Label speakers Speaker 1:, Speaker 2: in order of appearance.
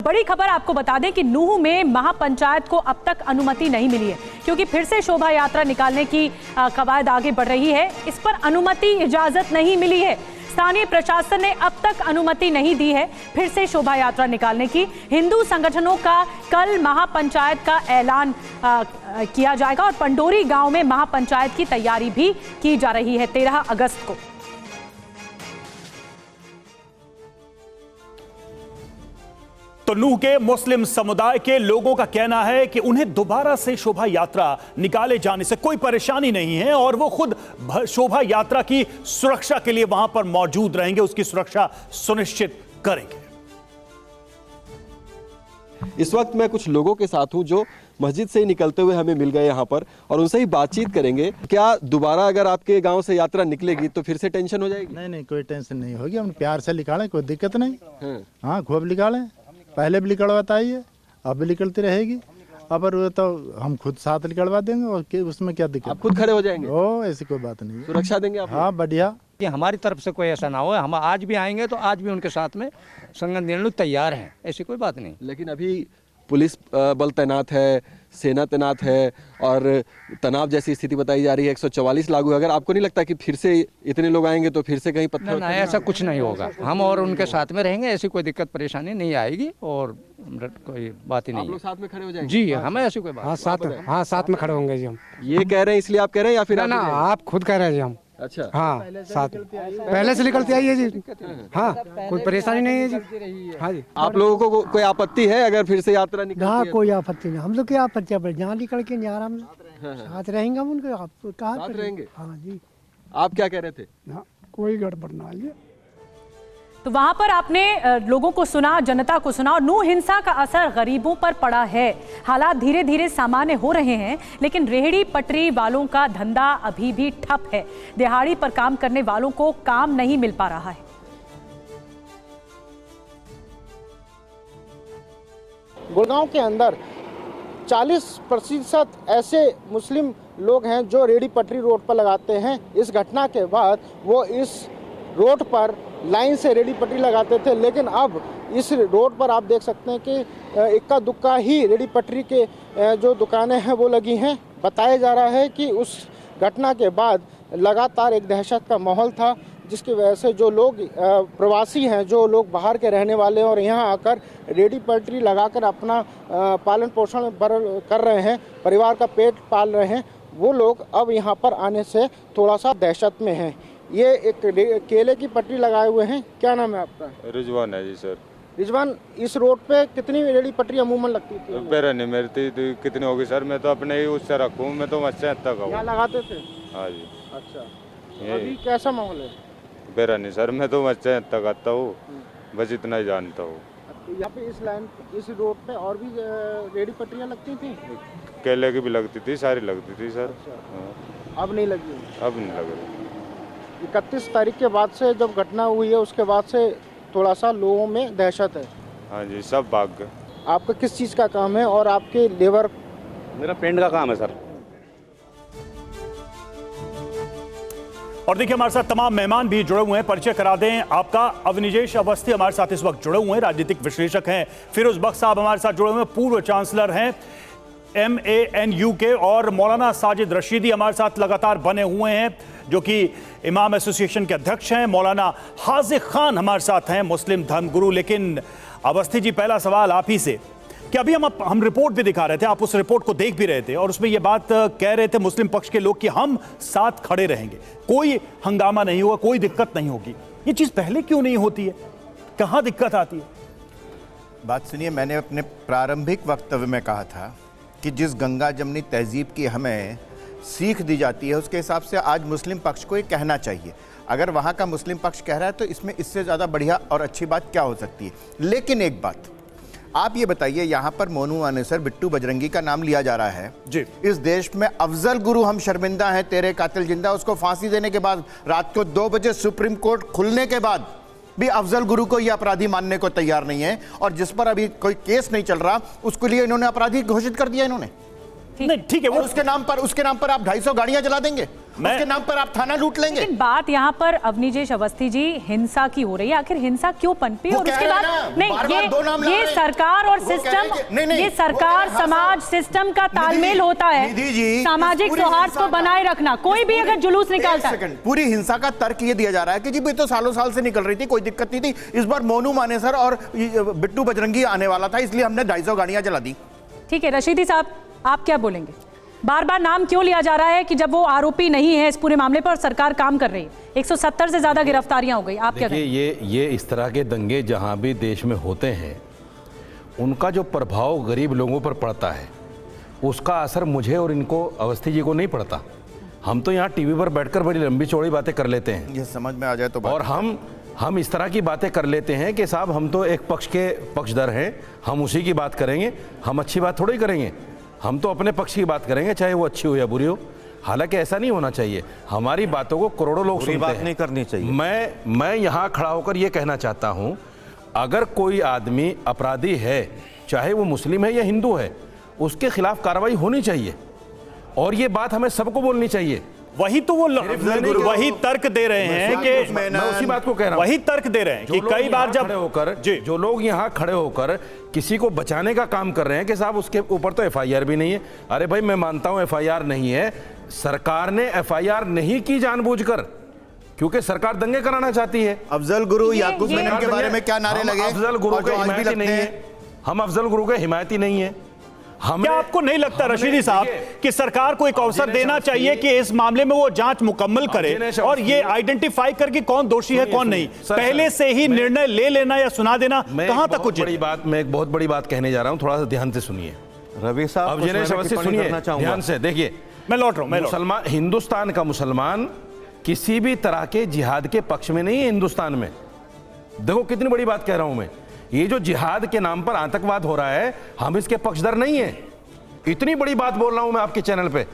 Speaker 1: बड़ी खबर आपको बता दें कि नूह में महापंचायत को अब तक अनुमति नहीं मिली है, क्योंकि फिर से शोभा यात्रा निकालने की कवायद आगे बढ़ रही है। इस पर अनुमति, इजाजत नहीं मिली है। स्थानीय प्रशासन ने अब तक अनुमति नहीं दी है फिर से शोभा यात्रा निकालने की। हिंदू संगठनों का कल महापंचायत का ऐलान किया जाएगा और पंडोरी गांव में महापंचायत की तैयारी भी की जा रही है 13 अगस्त को।
Speaker 2: तो नूह के मुस्लिम समुदाय के लोगों का कहना है कि उन्हें दोबारा से शोभा यात्रा निकाले जाने से कोई परेशानी नहीं है और वो खुद शोभा यात्रा की सुरक्षा के लिए वहां पर मौजूद रहेंगे, उसकी सुरक्षा सुनिश्चित करेंगे।
Speaker 3: इस वक्त मैं कुछ लोगों के साथ हूं जो मस्जिद से ही निकलते हुए हमें मिल गए यहाँ पर, और उनसे ही बातचीत करेंगे। क्या दोबारा अगर आपके गांव से यात्रा निकलेगी तो फिर से टेंशन हो जाएगी?
Speaker 4: नहीं, कोई टेंशन नहीं होगी। हम प्यार से निकालें, कोई दिक्कत नहीं। हाँ, खूब निकालें। पहले भी निकलवाता है, अब भी निकलती रहेगी। अब तो हम खुद साथ निकलवा देंगे और उसमें क्या दिक्कत?
Speaker 3: आप खुद खड़े हो जाएंगे?
Speaker 4: ओ, ऐसी कोई बात नहीं।
Speaker 3: सुरक्षा देंगे आप?
Speaker 4: हाँ, बढ़िया।
Speaker 5: कि हमारी तरफ से कोई ऐसा ना हो। हम आज भी आएंगे तो आज भी उनके साथ में संगत देने लोग तैयार हैं, ऐसी कोई बात नहीं।
Speaker 3: लेकिन अभी पुलिस बल तैनात है, सेना तैनात है और तनाव जैसी स्थिति बताई जा रही है। 144 लागू है। अगर आपको नहीं लगता कि फिर से इतने लोग आएंगे तो फिर से कहीं पत्थर?
Speaker 5: नहीं, ऐसा कुछ नहीं होगा। हम और उनके साथ में रहेंगे, ऐसी कोई दिक्कत परेशानी नहीं आएगी और कोई बात ही नहीं।
Speaker 3: आप लोग साथ में खड़े हो जाएंगे?
Speaker 5: जी, हमें ऐसी कोई बात।
Speaker 6: हाँ, साथ में खड़े होंगे जी हम।
Speaker 3: ये कह रहे हैं इसलिए आप कह रहे हैं या फिर
Speaker 6: ना, आप खुद कह रहे हैं जी हम।
Speaker 3: अच्छा,
Speaker 6: हाँ, साथ पहले से निकलती आई है जी। हाँ, कोई परेशानी नहीं है जी। हाँ जी।
Speaker 3: आप लोगों को कोई आपत्ति है अगर फिर से यात्रा निकलती है?
Speaker 7: हाँ, कोई आपत्ति नहीं। हम लोग क्या आपत्ति है? जहाँ निकल के आराम साथ रहेंगे हम उनके। आप कहाँ
Speaker 3: रहेंगे?
Speaker 7: हाँ जी।
Speaker 3: आप क्या कह रहे थे?
Speaker 7: कोई गड़बड़ ना है।
Speaker 1: तो वहां पर आपने लोगों को सुना, जनता को सुना, और नूह हिंसा का असर गरीबों पर पड़ा है। हालात धीरे धीरे सामान्य हो रहे हैं, लेकिन रेहड़ी पटरी वालों का धंधा अभी भी ठप है। दिहाड़ी पर काम करने वालों को काम नहीं मिल पा रहा है।
Speaker 8: गुड़गांव के अंदर 40% ऐसे मुस्लिम लोग हैं जो रेहड़ी पटरी रोड पर लगाते हैं। इस घटना के बाद वो इस रोड पर लाइन से रेहड़ी पटरी लगाते थे, लेकिन अब इस रोड पर आप देख सकते हैं कि इक्का दुक्का ही रेहड़ी पटरी के जो दुकानें हैं वो लगी हैं। बताया जा रहा है कि उस घटना के बाद लगातार एक दहशत का माहौल था, जिसकी वजह से जो लोग प्रवासी हैं, जो लोग बाहर के रहने वाले हैं और यहाँ आकर रेहड़ी पटरी लगाकर अपना पालन पोषण कर रहे हैं, परिवार का पेट पाल रहे हैं, वो लोग अब यहाँ पर आने से थोड़ा सा दहशत में हैं। ये एक केले की पटरी लगाए हुए हैं। क्या नाम है आपका?
Speaker 9: रिजवान है जी सर।
Speaker 8: रिजवान, इस रोड पे कितनी रेहड़ी पटरी अमूमन लगती थी?
Speaker 9: बेरा नहीं मेरी थी, कितनी होगी सर? मैं तो अपने ही उससे रखूँ, मैं तो अच्छा तक
Speaker 8: यहाँ लगाते थे?
Speaker 9: हाँ जी।
Speaker 8: अच्छा, अभी कैसा माहौल है?
Speaker 9: बेरा नहीं सर, मैं तो अच्छा तक आता हूँ, बस इतना ही जानता हूँ।
Speaker 8: यहाँ पे इस रोड पे और भी रेहड़ी पटरियाँ लगती थी?
Speaker 9: केले की भी लगती थी, सारी लगती थी सर।
Speaker 8: अब नहीं लगी?
Speaker 9: अब नहीं लग रही।
Speaker 8: 31 तारीख के बाद से जब घटना हुई है, उसके बाद से थोड़ा सा लोगों में दहशत है।
Speaker 9: हाँ जी, सब भाग गए।
Speaker 8: आपका किस चीज़ का काम है और आपके लेबर?
Speaker 10: मेरा पेंट का काम है सर।
Speaker 2: और देखिए हमारे साथ तमाम मेहमान भी जुड़े हुए हैं, परिचय करा दें आपका। अवनिजेश अवस्थी हमारे साथ इस वक्त जुड़े हुए हैं, राजनीतिक विश्लेषक हैं। फिरोज बख्श साहब हमारे साथ जुड़े हुए हैं, पूर्व चांसलर हैं MANU के, और मौलाना साजिद रशीदी हमारे साथ लगातार बने हुए हैं, जो कि इमाम एसोसिएशन के अध्यक्ष हैं। मौलाना हाजिक खान हमारे साथ हैं, मुस्लिम धर्मगुरु। लेकिन अवस्थी जी, पहला सवाल आप ही से कि अभी हम रिपोर्ट भी दिखा रहे थे, आप उस रिपोर्ट को देख भी रहे थे, और उसमें ये बात कह रहे थे मुस्लिम पक्ष के लोग कि हम साथ खड़े रहेंगे, कोई हंगामा नहीं होगा, कोई दिक्कत नहीं होगी। ये चीज़ पहले क्यों नहीं होती है? कहाँ दिक्कत आती है?
Speaker 11: बात सुनिए, मैंने अपने प्रारंभिक वक्तव्य में कहा था कि जिस गंगा जमनी तहजीब की हमें सीख दी जाती है, उसके हिसाब से आज मुस्लिम पक्ष को ये कहना चाहिए। अगर वहाँ का मुस्लिम पक्ष कह रहा है तो इसमें इससे ज़्यादा बढ़िया और अच्छी बात क्या हो सकती है। लेकिन एक बात आप ये बताइए, यहाँ पर मोनू आनेसर, बिट्टू बजरंगी का नाम लिया जा रहा है
Speaker 2: जी।
Speaker 11: इस देश में अफजल गुरु हम शर्मिंदा हैं, तेरे कातिल जिंदा, उसको फांसी देने के बाद रात को 2 बजे सुप्रीम कोर्ट खुलने के बाद भी अफजल गुरु को यह अपराधी मानने को तैयार नहीं है, और जिस पर अभी कोई केस नहीं चल रहा उसके लिए इन्होंने अपराधी घोषित कर दिया। इन्होंने
Speaker 2: ठीक है,
Speaker 11: उसके नाम पर आप 250 गाड़ियां जला देंगे। उसके नाम पर आप थाना लूट लेंगे।
Speaker 1: लेकिन बात यहाँ पर अवनीजेश अवस्थी जी हिंसा की हो रही है, आखिर हिंसा क्यों पनपी? और उसके बाद नहीं, ये सरकार और सिस्टम, ये सरकार समाज सिस्टम का तालमेल होता है, सामाजिक सौहार्द को बनाए रखना। कोई भी अगर जुलूस निकालता है,
Speaker 11: पूरी हिंसा का तर्क ये दिया जा रहा है कि जी भी तो सालों साल से निकल रही थी, कोई दिक्कत नहीं थी, इस बार मोनू मानेसर और बिट्टू बजरंगी आने वाला था, इसलिए हमने 250 गाड़ियां जला दी।
Speaker 1: ठीक है रशीदी साहब, आप क्या बोलेंगे? बार बार नाम क्यों लिया जा रहा है कि जब वो आरोपी नहीं है इस पूरे मामले पर और सरकार काम कर रही है? 170 से ज्यादा गिरफ्तारियां हो गई, आप क्या कहेंगे?
Speaker 12: ये इस तरह के दंगे जहां भी देश में होते हैं, उनका जो प्रभाव गरीब लोगों पर पड़ता है, उसका असर मुझे और इनको, अवस्थी जी को नहीं पड़ता। हम तो यहाँ टीवी पर बैठकर बड़ी लंबी चौड़ी बातें कर लेते हैं,
Speaker 11: ये समझ में आ जाए तो।
Speaker 12: और हम इस तरह की बातें कर लेते हैं कि साहब हम तो एक पक्ष के पक्षधर हैं, हम उसी की बात करेंगे, हम अच्छी बात थोड़ी करेंगे, हम तो अपने पक्ष की बात करेंगे, चाहे वो अच्छी हो या बुरी हो। हालांकि ऐसा नहीं होना चाहिए, हमारी बातों को करोड़ों लोग सुनते हैं।
Speaker 10: नहीं करनी चाहिए।
Speaker 12: मैं यहाँ खड़ा होकर ये कहना चाहता हूँ, अगर कोई आदमी अपराधी है, चाहे वो मुस्लिम है या हिंदू है, उसके खिलाफ कार्रवाई होनी चाहिए, और ये बात हमें सबको बोलनी चाहिए।
Speaker 2: वही तो वो वही तर्क दे रहे हैं कि
Speaker 12: मैं उसी बात को कह रहा हूं,
Speaker 2: वही तर्क दे रहे हैं कि कई बार जब
Speaker 12: जो लोग यहाँ खड़े होकर किसी को बचाने का काम कर रहे हैं कि साहब उसके ऊपर तो एफआईआर भी नहीं है। अरे भाई मैं मानता हूं एफआईआर नहीं है, सरकार ने एफआईआर नहीं की जानबूझकर, क्योंकि सरकार दंगे कराना चाहती है।
Speaker 11: अफजल गुरु याकूब मेनन के बारे में क्या नारे लगे?
Speaker 12: अफजल गुरु के हिमायती नहीं है, हम अफजल गुरु के हिमायती नहीं है।
Speaker 2: क्या आपको नहीं लगता रशीदी साहब कि सरकार को एक अवसर देना चाहिए कि इस मामले में वो जांच मुकम्मल करे और ये आइडेंटिफाई करके कौन दोषी है कौन नहीं, पहले से ही निर्णय ले लेना या सुना देना कहां तक उचित?
Speaker 12: मैं एक बहुत बड़ी बात कहने जा रहा हूं, थोड़ा सा ध्यान से सुनिए
Speaker 10: रवि साहब,
Speaker 12: सुनिए ध्यान से। देखिए
Speaker 2: मैं लौट रहा हूं,
Speaker 12: मुसलमान, हिंदुस्तान का मुसलमान किसी भी तरह के जिहाद के पक्ष में नहीं है। हिंदुस्तान में देखो कितनी बड़ी बात कह रहा हूं मैं, ये जो जिहाद के नाम पर आतंकवाद हो रहा है, हम इसके पक्षधर नहीं है। इतनी बड़ी बात बोल रहा हूं मैं आपके चैनल पे।